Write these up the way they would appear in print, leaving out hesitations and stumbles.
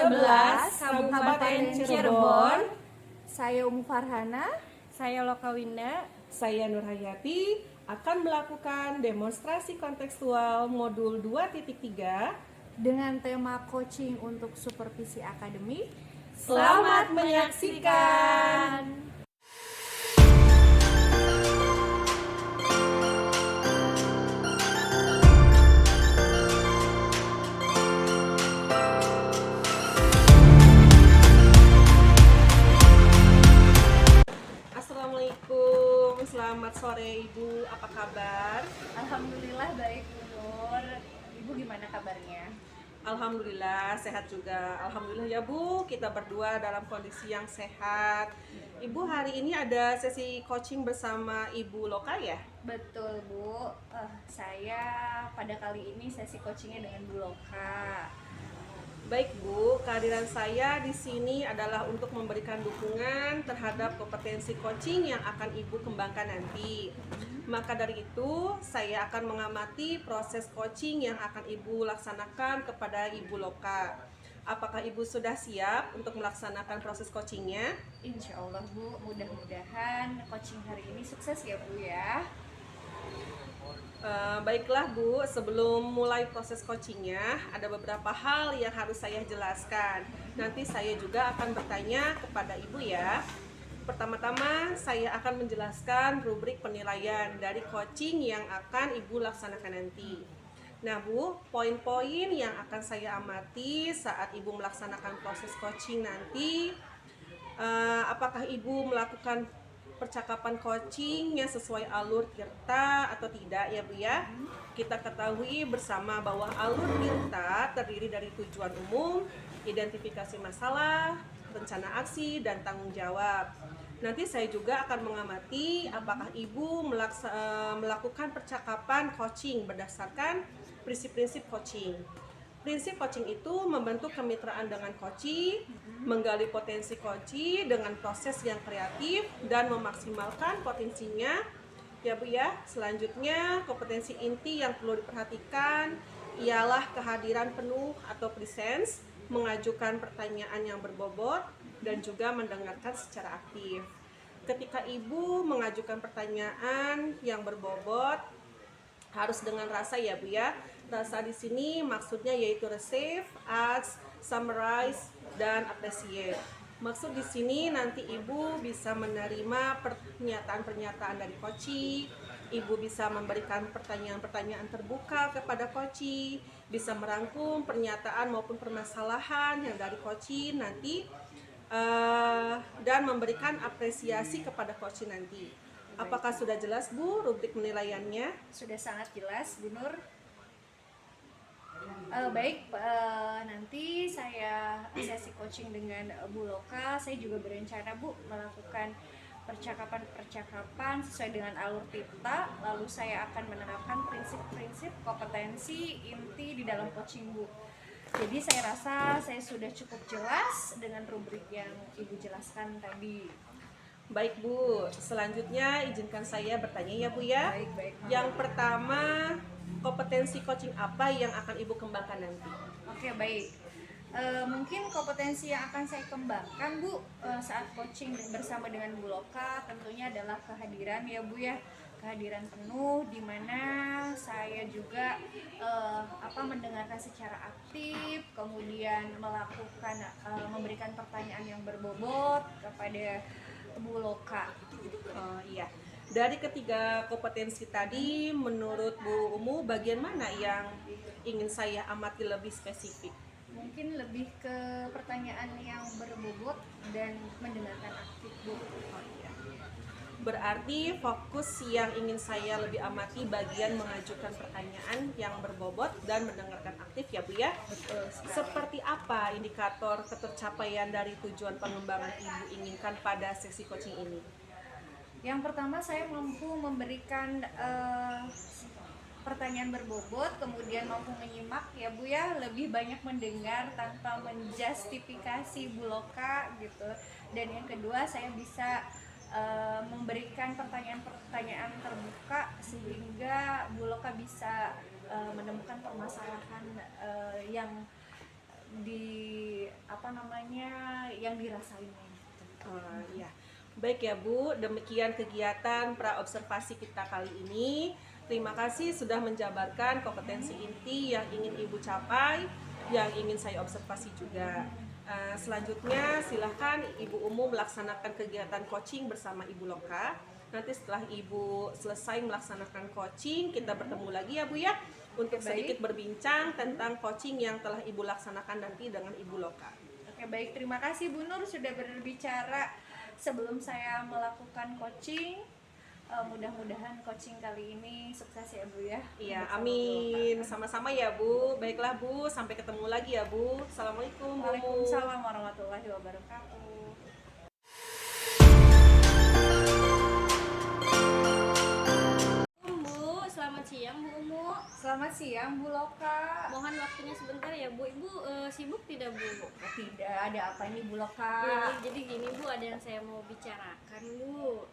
11 Kabupaten Cirebon. Saya Umu Farhana. Saya Loka Winda. Saya Nur Hayati akan melakukan demonstrasi kontekstual modul 2.3 dengan tema coaching untuk supervisi akademik. Selamat menyaksikan. Assalamualaikum, selamat sore Ibu, apa kabar? Alhamdulillah baik Bu Nur. Ibu gimana kabarnya? Alhamdulillah sehat juga. Alhamdulillah ya Bu, kita berdua dalam kondisi yang sehat. Ibu, hari ini ada sesi coaching bersama Ibu Loka ya? Betul Bu, saya pada kali ini sesi coachingnya dengan Bu Loka. Baik Bu, kehadiran saya di sini adalah untuk memberikan dukungan terhadap kompetensi coaching yang akan Ibu kembangkan nanti. Maka dari itu, saya akan mengamati proses coaching yang akan Ibu laksanakan kepada Ibu Loka. Apakah Ibu sudah siap untuk melaksanakan proses coachingnya? Insya Allah Bu, mudah-mudahan coaching hari ini sukses ya Bu ya. Baiklah Bu, sebelum mulai proses coachingnya, ada beberapa hal yang harus saya jelaskan. Nanti saya juga akan bertanya kepada Ibu ya. Pertama-tama saya akan menjelaskan rubrik penilaian dari coaching yang akan Ibu laksanakan nanti. Nah Bu, poin-poin yang akan saya amati saat Ibu melaksanakan proses coaching nanti, apakah Ibu melakukan percakapan coachingnya sesuai alur Tirta atau tidak ya Bu ya. Kita ketahui bersama bahwa alur Tirta terdiri dari tujuan umum, identifikasi masalah, rencana aksi, dan tanggung jawab. Nanti saya juga akan mengamati apakah Ibu melakukan percakapan coaching berdasarkan prinsip-prinsip coaching. Prinsip coaching itu membentuk kemitraan dengan coachee, menggali potensi coachee dengan proses yang kreatif dan memaksimalkan potensinya. Ya Bu ya, selanjutnya kompetensi inti yang perlu diperhatikan ialah kehadiran penuh atau presence, mengajukan pertanyaan yang berbobot, dan juga mendengarkan secara aktif. Ketika Ibu mengajukan pertanyaan yang berbobot, harus dengan rasa ya Bu ya. Rasa di sini maksudnya yaitu receive, ask, summarize, dan appreciate. Maksud di sini nanti Ibu bisa menerima pernyataan-pernyataan dari coachee, Ibu bisa memberikan pertanyaan-pertanyaan terbuka kepada coachee, bisa merangkum pernyataan maupun permasalahan yang dari coachee nanti, dan memberikan apresiasi kepada coachee nanti. Apakah sudah jelas Bu rubrik penilaiannya? Sudah sangat jelas Bu Nur. Nanti saya sesi coaching dengan Bu Loka. Saya juga berencana Bu melakukan percakapan sesuai dengan alur Tirta. Lalu saya akan menerapkan prinsip-prinsip kompetensi inti di dalam coaching Bu. Jadi saya rasa saya sudah cukup jelas dengan rubrik yang Ibu jelaskan tadi. Baik Bu, selanjutnya izinkan saya bertanya ya Bu ya. Baik. Yang pertama, kompetensi coaching apa yang akan Ibu kembangkan nanti? Oke, baik. Mungkin kompetensi yang akan saya kembangkan Bu saat coaching bersama dengan Bu Loka tentunya adalah kehadiran ya Bu ya. Kehadiran penuh di mana saya juga mendengarkan secara aktif, kemudian memberikan pertanyaan yang berbobot kepada Bu Loka. Oh iya. Dari ketiga kompetensi tadi, menurut Bu Umu, bagian mana yang ingin saya amati lebih spesifik? Mungkin lebih ke pertanyaan yang berbobot dan mendengarkan aktif Bu. Oh iya. Berarti fokus yang ingin saya lebih amati bagian mengajukan pertanyaan yang berbobot dan mendengarkan aktif ya Bu ya. Betul sekali. Seperti apa indikator ketercapaian dari tujuan pengembangan Ibu inginkan pada sesi coaching ini? Yang pertama, saya mampu memberikan pertanyaan berbobot, kemudian mampu menyimak ya Bu ya, lebih banyak mendengar tanpa menjustifikasi Bu Loka gitu. Dan yang kedua, saya bisa memberikan pertanyaan-pertanyaan terbuka sehingga Bu Loka bisa menemukan permasalahan yang di apa namanya yang dirasainnya gitu. Ya, baik ya Bu, demikian kegiatan pra-observasi kita kali ini. Terima kasih sudah menjabarkan kompetensi inti yang ingin Ibu capai, yang ingin saya observasi juga. Selanjutnya silahkan Ibu Umu melaksanakan kegiatan coaching bersama Ibu Loka. Nanti setelah Ibu selesai melaksanakan coaching, kita bertemu lagi ya Bu ya, untuk Baik. sedikit berbincang tentang coaching yang telah Ibu laksanakan nanti dengan Ibu Loka. Oke, baik, terima kasih Bu Nur sudah berbicara sebelum saya melakukan coaching. Mudah-mudahan coaching kali ini sukses ya Bu ya. Iya, Bersama amin. Bu Loka. Sama-sama ya Bu. Baiklah Bu, sampai ketemu lagi ya Bu. Assalamualaikum Bu. Waalaikumsalam warahmatullahi wabarakatuh. Bu, selamat siang Bu Umu. Selamat siang Bu Loka. Mohon waktunya sebentar ya Bu. Ibu sibuk tidak Bu? Tidak, ada apa ini Bu Loka? Jadi gini Bu, ada yang saya mau bicarakan Bu.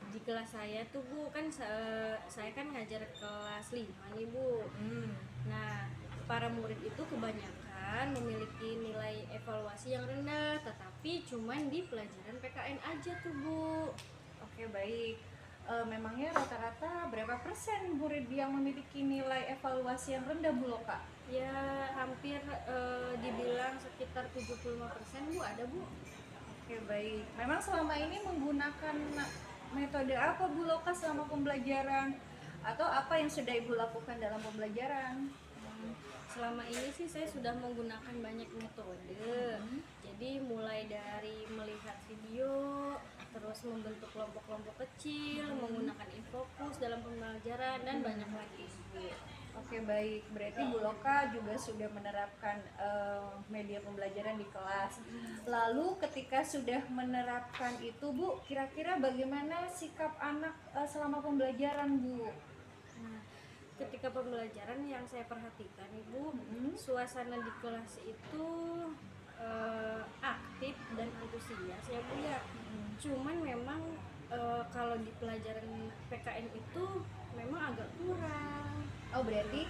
Di kelas saya tuh Bu, kan saya kan ngajar kelas 5 nih Bu. Nah, para murid itu kebanyakan memiliki nilai evaluasi yang rendah, tetapi cuman di pelajaran PKN aja tuh Bu. Oke, baik. Memangnya rata-rata berapa persen murid yang memiliki nilai evaluasi yang rendah Bu Loka? Ya hampir dibilang sekitar 75% Bu, ada Bu. Oke, baik. Memang selama ini menggunakan metode apa Bu Loka selama pembelajaran? Atau apa yang sudah Ibu lakukan dalam pembelajaran? Selama ini sih saya sudah menggunakan banyak metode. Jadi mulai dari melihat video, terus membentuk kelompok-kelompok kecil, menggunakan infokus dalam pembelajaran dan banyak lagi. Oke, baik. Berarti Bu Loka juga sudah menerapkan media pembelajaran di kelas. Lalu ketika sudah menerapkan itu Bu, kira-kira bagaimana sikap anak selama pembelajaran Bu? Nah, ketika pembelajaran yang saya perhatikan Ibu, suasana di kelas itu aktif dan antusias ya Bu ya. Cuman memang kalau di pelajaran PKN itu memang agak kurang. Oh, berarti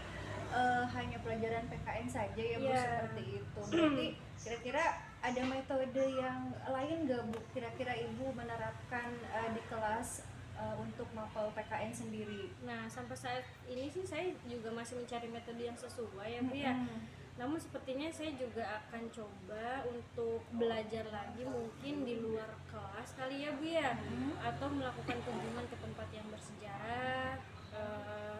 hanya pelajaran PKN saja ya Bu, Iya. seperti itu. Berarti kira-kira ada metode yang lain nggak Bu? Kira-kira Ibu menerapkan di kelas untuk mapel PKN sendiri? Nah, sampai saat ini sih saya juga masih mencari metode yang sesuai ya Bu ya. Namun sepertinya saya juga akan coba untuk belajar lagi mungkin di luar kelas kali ya Bu ya, atau melakukan kunjungan ke tempat yang bersejarah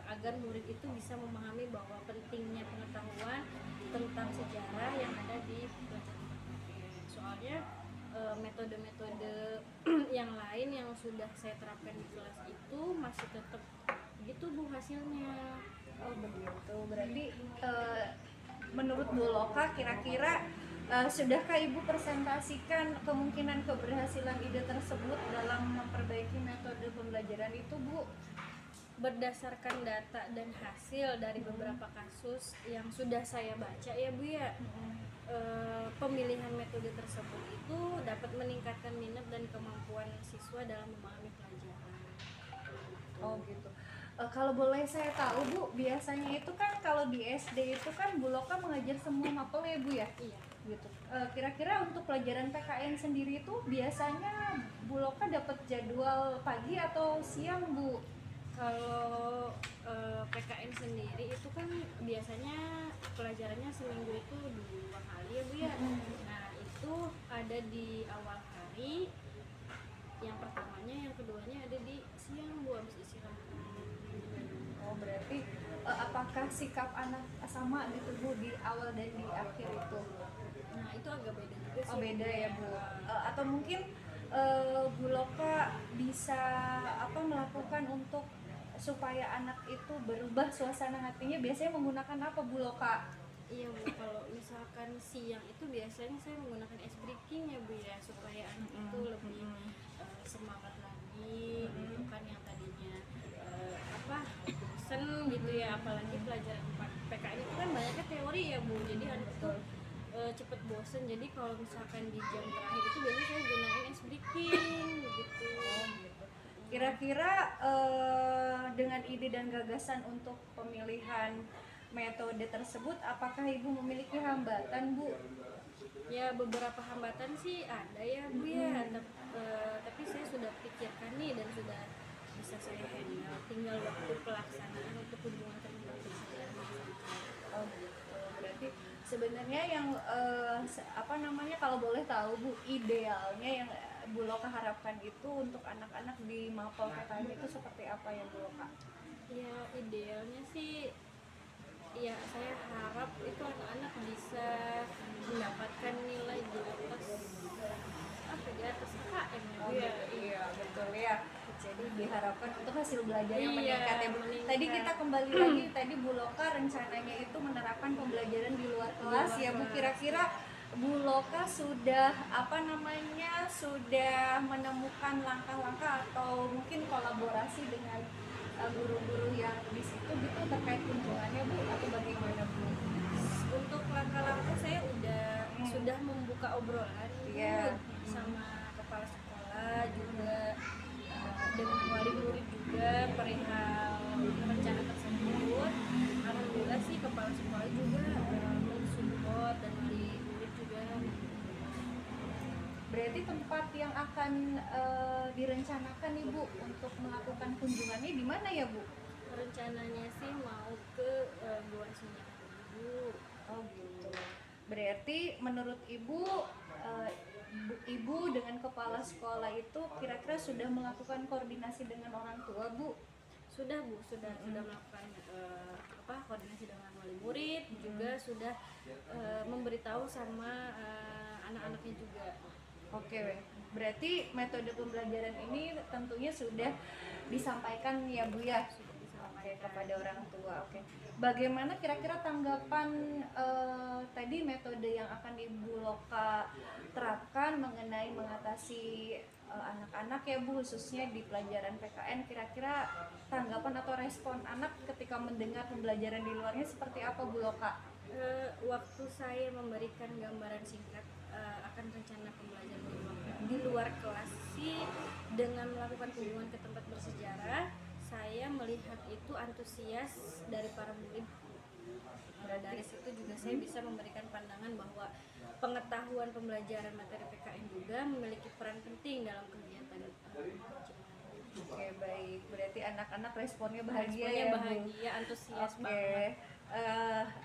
agar murid itu bisa memahami bahwa pentingnya pengetahuan tentang sejarah yang ada di pelajaran PKN. Soalnya metode-metode yang lain yang sudah saya terapkan di kelas itu masih tetap gitu Bu hasilnya. Oh, begitu. Berarti menurut Bu Loka kira-kira sudahkah Ibu presentasikan kemungkinan keberhasilan ide tersebut dalam memperbaiki metode pembelajaran itu Bu? Berdasarkan data dan hasil dari beberapa kasus yang sudah saya baca ya Bu ya, pemilihan metode tersebut itu dapat meningkatkan minat dan kemampuan siswa dalam memahami pelajaran. Oh, gitu. Kalau boleh saya tahu Bu, biasanya itu kan kalau di SD itu kan Bu Loka mengajar semua mapel ya Bu ya? Iya. Gitu. Kira-kira untuk pelajaran PKN sendiri itu biasanya Bu Loka dapat jadwal pagi atau siang Bu? Kalau PKN sendiri itu kan biasanya pelajarannya seminggu itu 2 kali ya Bu ya. Nah itu ada di awal hari, yang pertamanya, yang keduanya ada di siang Bu, habis istirahat. Oh, berarti apakah sikap anak sama gitu Bu di awal dan di akhir itu? Nah itu agak beda juga sih. Oh, beda ya Bu. Atau mungkin Bu Loka bisa melakukan untuk supaya anak itu berubah suasana hatinya, biasanya menggunakan apa Bu Loka? Iya Bu, kalau misalkan siang itu biasanya saya menggunakan ice breaking ya Bu ya, supaya anak itu lebih semangat lagi gitu kan, yang tadinya bosen gitu ya, apalagi pelajaran PKN itu kan banyaknya teori ya Bu, jadi anak itu cepet bosen. Jadi kalau misalkan di jam terakhir itu biasanya saya gunain ice breaking gitu. Kira-kira dengan ide dan gagasan untuk pemilihan metode tersebut, apakah Ibu memiliki hambatan, Bu? Ya beberapa hambatan sih ada ya Bu ya, tapi saya sudah pikirkan nih dan sudah bisa saya handle, tinggal waktu pelaksanaan untuk kunjungan ke tempat bersejarah. Oh gitu. Berarti sebenarnya yang kalau boleh tahu Bu, idealnya yang Bu Loka harapkan itu untuk anak-anak di Mapol PKN itu seperti apa ya Bu Loka? Ya idealnya sih ya saya harap itu anak-anak bisa mendapatkan nilai di atas KM ya Bu ya. Iya betul ya. Jadi diharapkan untuk hasil belajar yang Iya, meningkat ya Bu. meningkat. Tadi kita kembali lagi, tadi Bu Loka rencananya itu menerapkan pembelajaran di luar kelas ya Bu. Kira-kira Bu Loka sudah sudah menemukan langkah-langkah atau mungkin kolaborasi dengan guru-guru yang di situ gitu terkait kunjungannya Bu, atau bagaimana Bu? Untuk langkah-langkah saya sudah membuka obrolan Iya. sama kepala sekolah juga, dengan wali murid juga perihal rencana tersebut. Alhamdulillah sih kepala sekolah juga mensupport dan wali murid juga. Berarti tempat yang akan direncanakan nih Bu untuk melakukan kunjungannya di mana ya Bu? Rencananya sih mau ke Goa Senyap Bu. Oh gitu. Berarti menurut Ibu, Ibu dengan kepala sekolah itu kira-kira sudah melakukan koordinasi dengan orang tua Bu? Sudah Bu, sudah melakukan koordinasi dengan wali murid, juga sudah memberitahu sama anak-anaknya juga. Oke, berarti metode pembelajaran ini tentunya sudah disampaikan ya Bu ya? Oke, kepada orang tua. Oke. Bagaimana kira-kira tanggapan tadi metode yang akan Ibu Loka terapkan mengenai mengatasi anak-anak ya Bu, khususnya di pelajaran PKN, kira-kira tanggapan atau respon anak ketika mendengar pembelajaran di luarnya seperti apa Bu Loka? Waktu saya memberikan gambaran singkat akan rencana pembelajaran di luar kelas sih, dengan melakukan kunjungan ke tempat bersejarah, saya melihat itu antusias dari para murid. Dari situ juga saya bisa memberikan pandangan bahwa pengetahuan pembelajaran materi PKN juga memiliki peran penting dalam kegiatan Oke, baik. Berarti anak-anak responnya bahagia Responnya ya Bu? bahagia, antusias Oke. banget.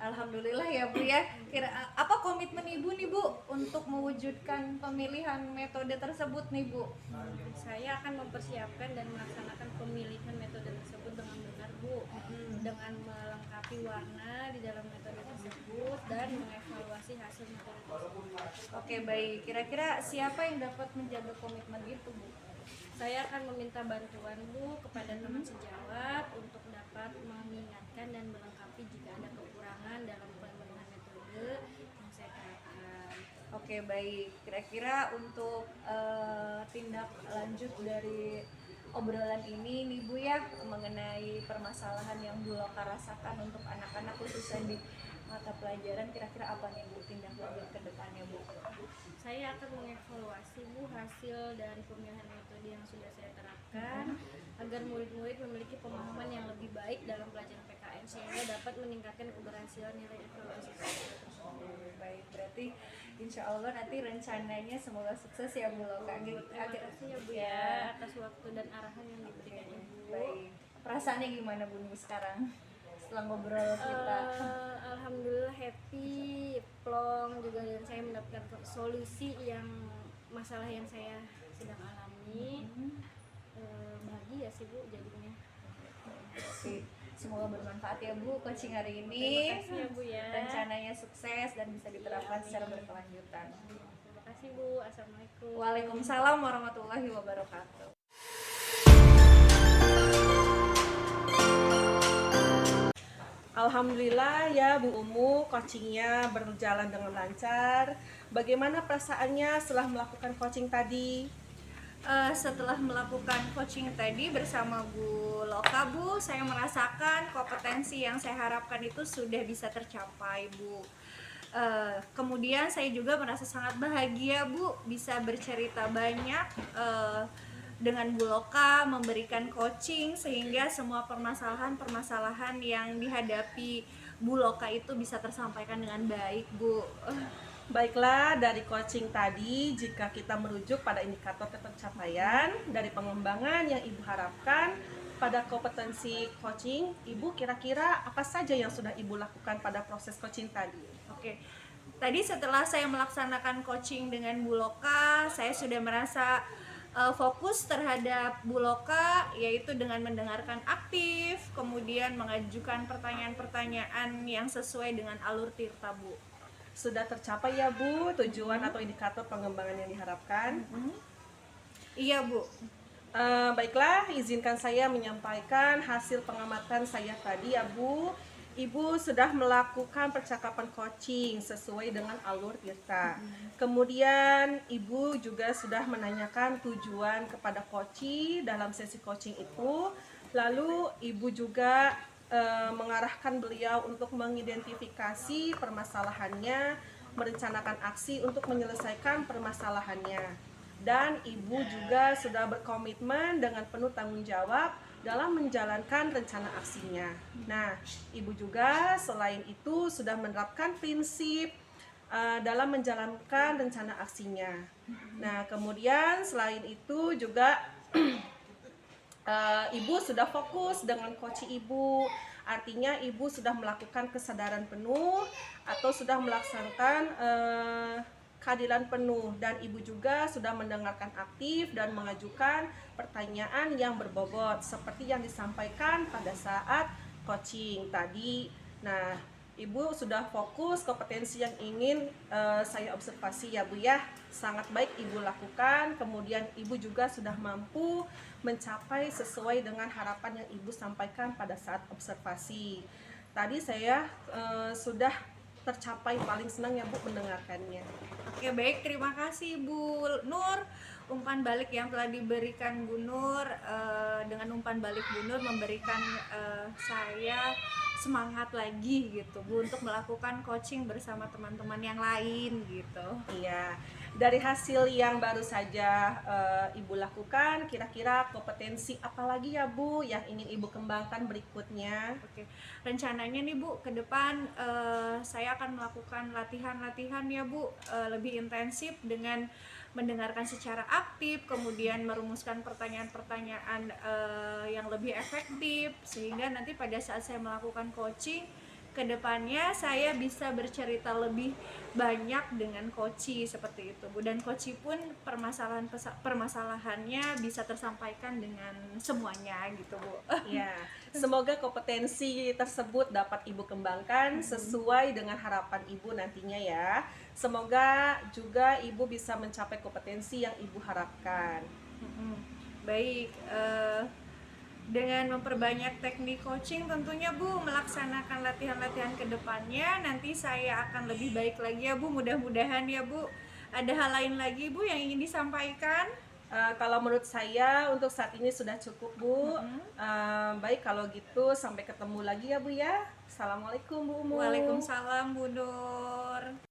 Alhamdulillah ya Bu ya. Apa komitmen Ibu nih Bu untuk mewujudkan pemilihan metode tersebut nih Bu? Saya akan mempersiapkan dan melaksanakan pemilihan metode tersebut dengan benar Bu, dengan melengkapi warna di dalam metode tersebut dan mengevaluasi hasil metode tersebut. Oke, baik. Kira-kira siapa yang dapat menjaga komitmen itu Bu? Saya akan meminta bantuan Bu kepada teman sejawat untuk dapat mengingatkan dan melengkapi jika ada kekurangan dalam pemilihan metode yang saya terapkan. Oke, baik. Kira-kira untuk tindak lanjut dari obrolan ini nih Bu ya, mengenai permasalahan yang Bu Loka rasakan untuk anak-anak khususnya di mata pelajaran, kira-kira apa nih Bu tindak lanjut ke depannya Bu? Saya akan mengevaluasi Bu hasil dari pemilihan metode yang sudah saya terapkan agar murid-murid memiliki pemahaman yang lebih baik dalam pelajaran PKN sehingga dapat meningkatkan keberhasilan nilai evaluasi tersebut. Baik, berarti insya Allah nanti rencananya semoga sukses ya Bu Loka. Terima kasih ya Bu ya atas waktu dan arahan yang diberikan Ibu. Baik, perasaannya gimana Bu nih sekarang setelah ngobrol kita? Alhamdulillah happy, plong juga, dan saya mendapatkan solusi yang masalah yang saya sedang alami. Bahagia sih Bu jadinya. Oke, semoga bermanfaat ya Bu coaching hari Terima ini. kasih ya Bu ya. Rencananya sukses dan bisa diterapkan secara berkelanjutan. Terima kasih Bu. Assalamualaikum. Waalaikumsalam warahmatullahi wabarakatuh. Alhamdulillah ya Bu Umu, coachingnya berjalan dengan lancar. Bagaimana perasaannya setelah melakukan coaching tadi? Setelah melakukan coaching tadi bersama Bu Loka Bu, saya merasakan kompetensi yang saya harapkan itu sudah bisa tercapai Bu. Kemudian saya juga merasa sangat bahagia Bu bisa bercerita banyak dengan Bu Loka, memberikan coaching sehingga semua permasalahan yang dihadapi Bu Loka itu bisa tersampaikan dengan baik, Bu. Baiklah, dari coaching tadi, jika kita merujuk pada indikator pencapaian dari pengembangan yang Ibu harapkan pada kompetensi coaching, Ibu kira-kira apa saja yang sudah Ibu lakukan pada proses coaching tadi? Oke. Tadi setelah saya melaksanakan coaching dengan Bu Loka, saya sudah merasa fokus terhadap Bu Loka, yaitu dengan mendengarkan aktif, kemudian mengajukan pertanyaan-pertanyaan yang sesuai dengan alur Tirta, Bu. Sudah tercapai ya Bu tujuan atau indikator pengembangan yang diharapkan? Iya, Bu. Baiklah, izinkan saya menyampaikan hasil pengamatan saya tadi ya Bu. Ibu sudah melakukan percakapan coaching sesuai dengan alur Tirta. Kemudian Ibu juga sudah menanyakan tujuan kepada coachee dalam sesi coaching itu. Lalu Ibu juga mengarahkan beliau untuk mengidentifikasi permasalahannya, merencanakan aksi untuk menyelesaikan permasalahannya. Dan Ibu juga sudah berkomitmen dengan penuh tanggung jawab dalam menjalankan rencana aksinya. Nah, Ibu juga selain itu sudah menerapkan prinsip dalam menjalankan rencana aksinya. Nah, kemudian selain itu juga Ibu sudah fokus dengan coaching Ibu. Artinya Ibu sudah melakukan kesadaran penuh atau sudah melaksanakan keadilan penuh, dan Ibu juga sudah mendengarkan aktif dan mengajukan pertanyaan yang berbobot seperti yang disampaikan pada saat coaching tadi. Nah, Ibu sudah fokus kompetensi yang ingin saya observasi ya Bu ya. Sangat baik Ibu lakukan. Kemudian Ibu juga sudah mampu mencapai sesuai dengan harapan yang Ibu sampaikan pada saat observasi. Tadi saya sudah tercapai, paling senang ya Bu mendengarkannya. Oke, baik, terima kasih Bu Nur. Umpan balik yang telah diberikan Bu Nur, dengan umpan balik Bu Nur memberikan saya semangat lagi gitu Bu untuk melakukan coaching bersama teman-teman yang lain gitu. Iya, dari hasil yang baru saja Ibu lakukan, kira-kira kompetensi apa lagi ya Bu yang ingin Ibu kembangkan berikutnya? Oke, rencananya nih Bu, ke depan saya akan melakukan latihan-latihan ya Bu, lebih intensif dengan mendengarkan secara aktif, kemudian merumuskan pertanyaan-pertanyaan yang lebih efektif, sehingga nanti pada saat saya melakukan coaching, kedepannya saya bisa bercerita lebih banyak dengan coachee seperti itu Bu, dan coachee pun permasalahannya bisa tersampaikan dengan semuanya gitu Bu. Ya, semoga kompetensi tersebut dapat Ibu kembangkan sesuai dengan harapan Ibu nantinya ya. Semoga juga Ibu bisa mencapai kompetensi yang Ibu harapkan. Baik, dengan memperbanyak teknik coaching tentunya Bu, melaksanakan latihan-latihan ke depannya nanti saya akan lebih baik lagi ya Bu, mudah-mudahan ya Bu. Ada hal lain lagi Bu yang ingin disampaikan? Kalau menurut saya untuk saat ini sudah cukup Bu. Baik, kalau gitu sampai ketemu lagi ya Bu ya. Assalamualaikum Bu Umu. Waalaikumsalam Bu Nur.